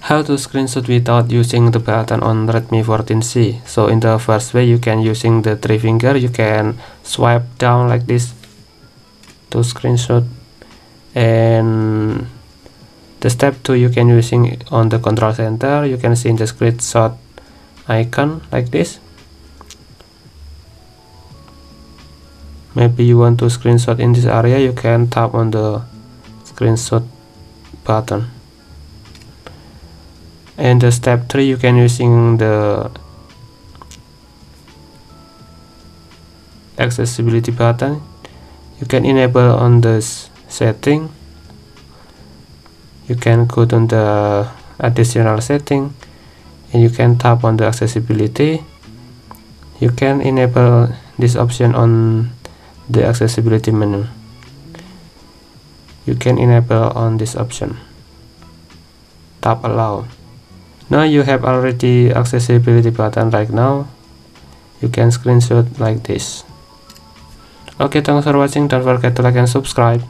How to screenshot without using the button on Redmi 14C. So in the first way, you can using the three finger, you can swipe down like this to screenshot, and the step 2 you can using on the control center, you can see in the screenshot icon like this. Maybe you want to screenshot in this area, you can tap on the screenshot button. And the step 3 you can using the accessibility button, you can enable on this setting, you can go to the additional setting and you can tap on the accessibility. You can enable this option on the accessibility menu, you can enable on this option, tap allow. Now you have already accessibility button right now, you can screenshot like this. Okay, thanks for watching, don't forget to like and subscribe.